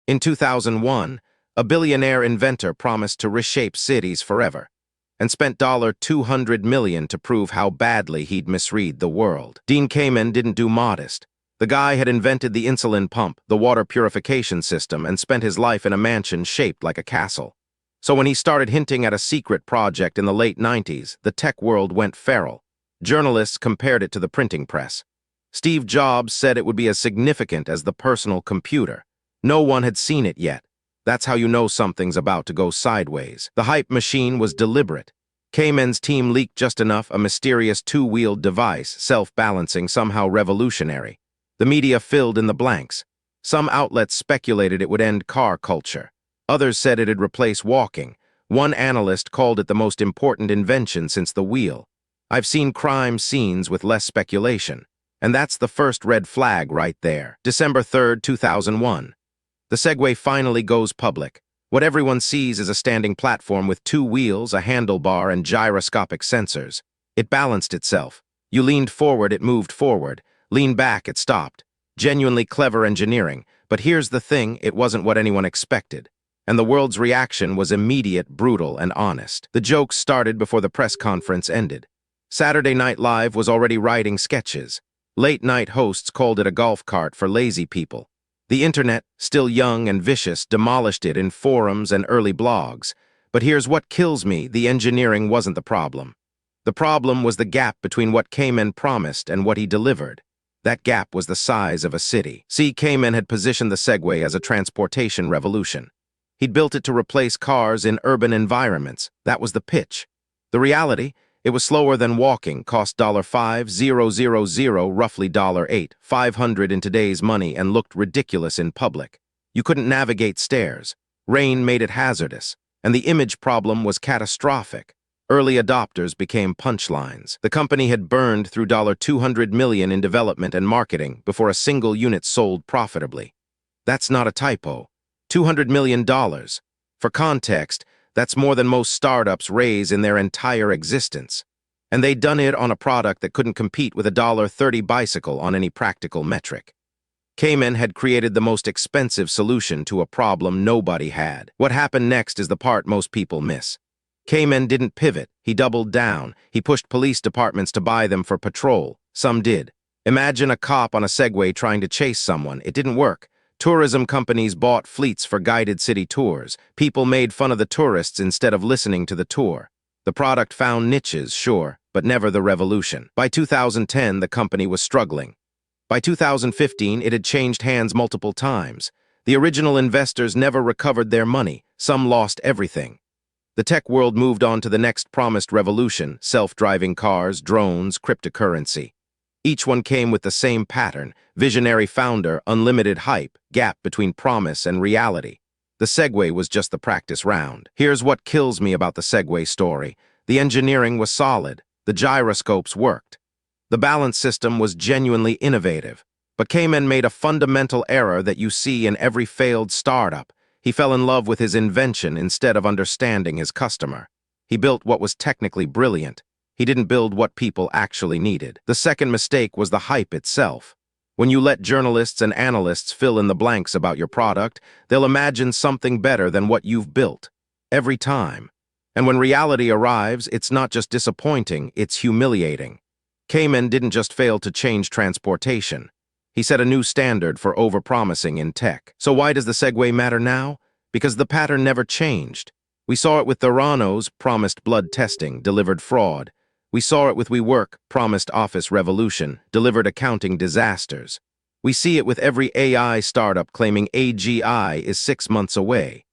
In 2001, a billionaire inventor promised to reshape cities forever and spent $200 million to prove how badly he'd misread the world. Dean Kamen didn't do modest. The guy had invented the insulin pump, the water purification system, and spent his life in a mansion shaped like a castle. So when he started hinting at a secret project in the late 90s, the tech world went feral. Journalists compared it to the printing press. Steve Jobs said it would be as significant as the personal computer. No one had seen it yet. That's how you know something's about to go sideways. The hype machine was deliberate. Kamen's team leaked just enough, a mysterious two-wheeled device, self-balancing, somehow revolutionary. The media filled in the blanks. Some outlets speculated it would end car culture. Others said it'd replace walking. One analyst called it the most important invention since the wheel. I've seen crime scenes with less speculation. And that's the first red flag right there. December 3rd, 2001. The Segway finally goes public. What everyone sees is a standing platform with two wheels, a handlebar, and gyroscopic sensors. It balanced itself. You leaned forward, it moved forward. Leaned back, it stopped. Genuinely clever engineering. But here's the thing, it wasn't what anyone expected. And the world's reaction was immediate, brutal, and honest. The jokes started before the press conference ended. Saturday Night Live was already writing sketches. Late-night hosts called it a golf cart for lazy people. The internet, still young and vicious, demolished it in forums and early blogs. But here's what kills me, the engineering wasn't the problem. The problem was the gap between what Kamen promised and what he delivered. That gap was the size of a city. See, Kamen had positioned the Segway as a transportation revolution. He'd built it to replace cars in urban environments. That was the pitch. The reality? It was slower than walking, cost $5,000, roughly $8,500 in today's money, and looked ridiculous in public. You couldn't navigate stairs. Rain made it hazardous. And the image problem was catastrophic. Early adopters became punchlines. The company had burned through $200 million in development and marketing before a single unit sold profitably. That's not a typo. $200 million. For context, that's more than most startups raise in their entire existence. And they'd done it on a product that couldn't compete with a $30 bicycle on any practical metric. Kamen had created the most expensive solution to a problem nobody had. What happened next is the part most people miss. Kamen didn't pivot, he doubled down. He pushed police departments to buy them for patrol. Some did. Imagine a cop on a Segway trying to chase someone. It didn't work. Tourism companies bought fleets for guided city tours. People made fun of the tourists instead of listening to the tour. The product found niches, sure, but never the revolution. By 2010, the company was struggling. By 2015, it had changed hands multiple times. The original investors never recovered their money. Some lost everything. The tech world moved on to the next promised revolution: self-driving cars, drones, cryptocurrency. Each one came with the same pattern: visionary founder, unlimited hype, gap between promise and reality. The Segway was just the practice round. Here's what kills me about the Segway story. The engineering was solid. The gyroscopes worked. The balance system was genuinely innovative. But Kamen made a fundamental error that you see in every failed startup. He fell in love with his invention instead of understanding his customer. He built what was technically brilliant. He didn't build what people actually needed. The second mistake was the hype itself. When you let journalists and analysts fill in the blanks about your product, they'll imagine something better than what you've built. Every time. And when reality arrives, it's not just disappointing, it's humiliating. Kamen didn't just fail to change transportation. He set a new standard for overpromising in tech. So why does the Segway matter now? Because the pattern never changed. We saw it with Theranos, promised blood testing, delivered fraud. We saw it with WeWork, promised office revolution, delivered accounting disasters. We see it with every AI startup claiming AGI is 6 months away.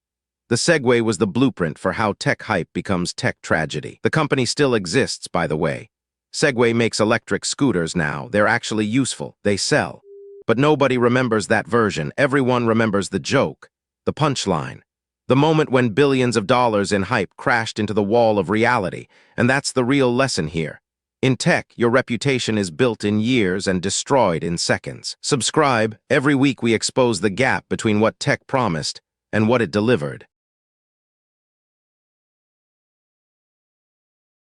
The Segway was the blueprint for how tech hype becomes tech tragedy. The company still exists, by the way. Segway makes electric scooters now. They're actually useful. They sell. But nobody remembers that version. Everyone remembers the joke, the punchline, the moment when billions of dollars in hype crashed into the wall of reality. And that's the real lesson here. In tech, your reputation is built in years and destroyed in seconds. Subscribe. Every week we expose the gap between what tech promised and what it delivered.